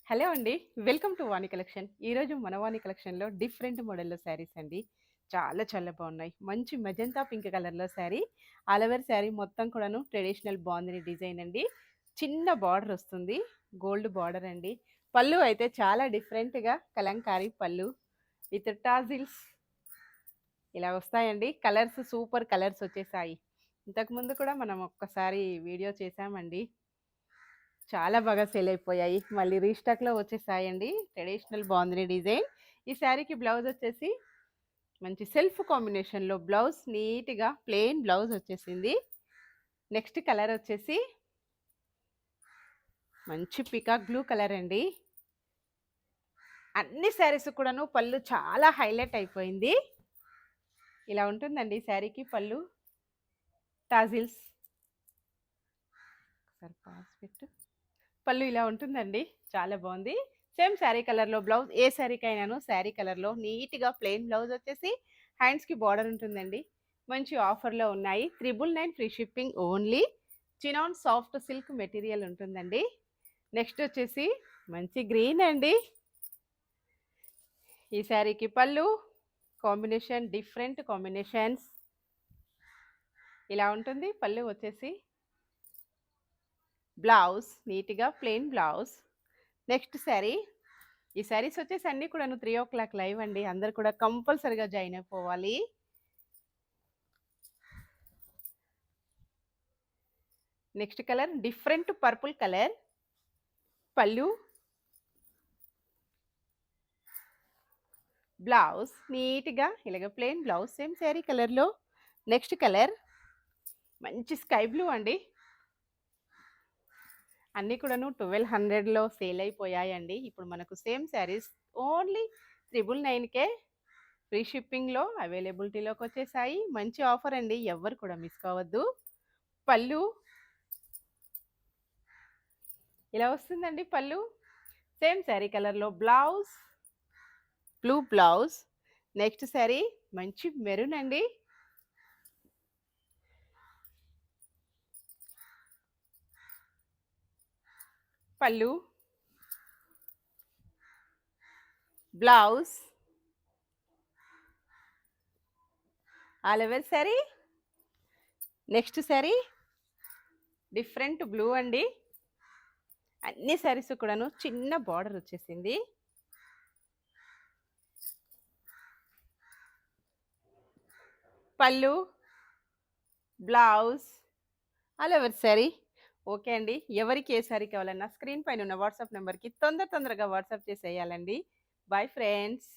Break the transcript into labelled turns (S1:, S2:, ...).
S1: Hello అండి. Welcome to Vani collection. ఈరోజు మన వాణి కలెక్షన్‌లో డిఫరెంట్ మోడల్‌లో శారీస్ అండి. చాలా చాలా బాగున్నాయి. మంచి మెజంతా పింక్ కలర్‌లో శారీ. ఆల్ ఓవర్ శారీ మొత్తం కూడాను ట్రెడిషనల్ బాందిని డిజైన్ అండి. చిన్న బార్డర్ వస్తుంది. గోల్డ్ బార్డర్ అండి. పళ్ళు అయితే చాలా డిఫరెంట్‌గా కలంకారీ పళ్ళు విత్ టాజిల్స్ ఇలా వస్తాయండి. కలర్స్ సూపర్ కలర్స్ వచ్చేసాయి. ఇంతకుముందు కూడా మనం ఒక్కసారి వీడియో చేశామండి. చాలా బాగా సేల్ అయిపోయాయి. మళ్ళీ రీస్టాక్‌లో వచ్చేసాయండి. Traditional bandhani design. ఈ శారీకి బ్లౌజ్ వచ్చేసి మంచి సెల్ఫ్ కాంబినేషన్‌లో బ్లౌజ్ నీట్‌గా ప్లెయిన్ బ్లౌజ్ వచ్చేసింది. నెక్స్ట్ కలర్ వచ్చేసి మంచి పీకాక్ బ్లూ కలర్ అండి. అన్ని శారీస్ కూడాను పళ్ళు చాలా హైలైట్ అయిపోయింది. ఇలా ఉంటుందండి శారీకి పళ్ళు. టాజిల్స్ ఒకసారి పాస్ పెట్టు. పళ్ళు ఇలా ఉంటుందండి. చాలా బాగుంది. సేమ్ శారీ కలర్‌లో బ్లౌజ్ ఏ శారీకైనాను శారీ కలర్‌లో నీట్‌గా ప్లెయిన్ బ్లౌజ్ వచ్చేసి హ్యాండ్స్‌కి బార్డర్ ఉంటుందండి. మంచి ఆఫర్‌లో ఉన్నాయి. 999 free shipping only. Chinon soft silk material ఉంటుందండి. నెక్స్ట్ వచ్చేసి మంచి గ్రీన్ అండి. ఈ శారీకి పళ్ళు కాంబినేషన్ డిఫరెంట్ కాంబినేషన్స్ ఇలా ఉంటుంది. పళ్ళు వచ్చేసి బ్లౌజ్ నీట్‌గా ప్లెయిన్ బ్లౌజ్. నెక్స్ట్ శారీ ఈ శారీస్ వచ్చేసి అన్నీ కూడాను 3:00 లైవ్ అండి. అందరూ కూడా కంపల్సరీగా జాయిన్ అయిపోవాలి. Next colour different purple colour. పళ్ళు బ్లౌజ్ నీట్‌గా ఇలాగ ప్లెయిన్ బ్లౌజ్ సేమ్ శారీ కలర్‌లో. నెక్స్ట్ కలర్ మంచి స్కై బ్లూ అండి. అన్నీ కూడాను 1200లో సేల్ అయిపోయాయండి. ఇప్పుడు మనకు సేమ్ శారీస్ ఓన్లీ 999కే ఫ్రీ షిప్పింగ్‌లో అవైలబిలిటీలోకి వచ్చేసాయి. మంచి ఆఫర్ అండి. ఎవ్వరు కూడా మిస్ కావద్దు. పళ్ళు ఇలా వస్తుందండి పళ్ళు. సేమ్ శారీ కలర్‌లో blouse blue blouse. Next sari మంచి మెరూన్ అండి. పళ్ళు blouse all over sari. Next sari different blue అండి. అన్ని శారీస్ కూడాను చిన్న బార్డర్ వచ్చేసింది. పళ్ళు blouse all over sari. Okay అండి. ఎవరికి ఏ శారీ కావాలన్నా స్క్రీన్ పైన ఉన్న వాట్సాప్ నెంబర్‌కి తొందరగా వాట్సాప్ చేసేయాలండి. Bye friends.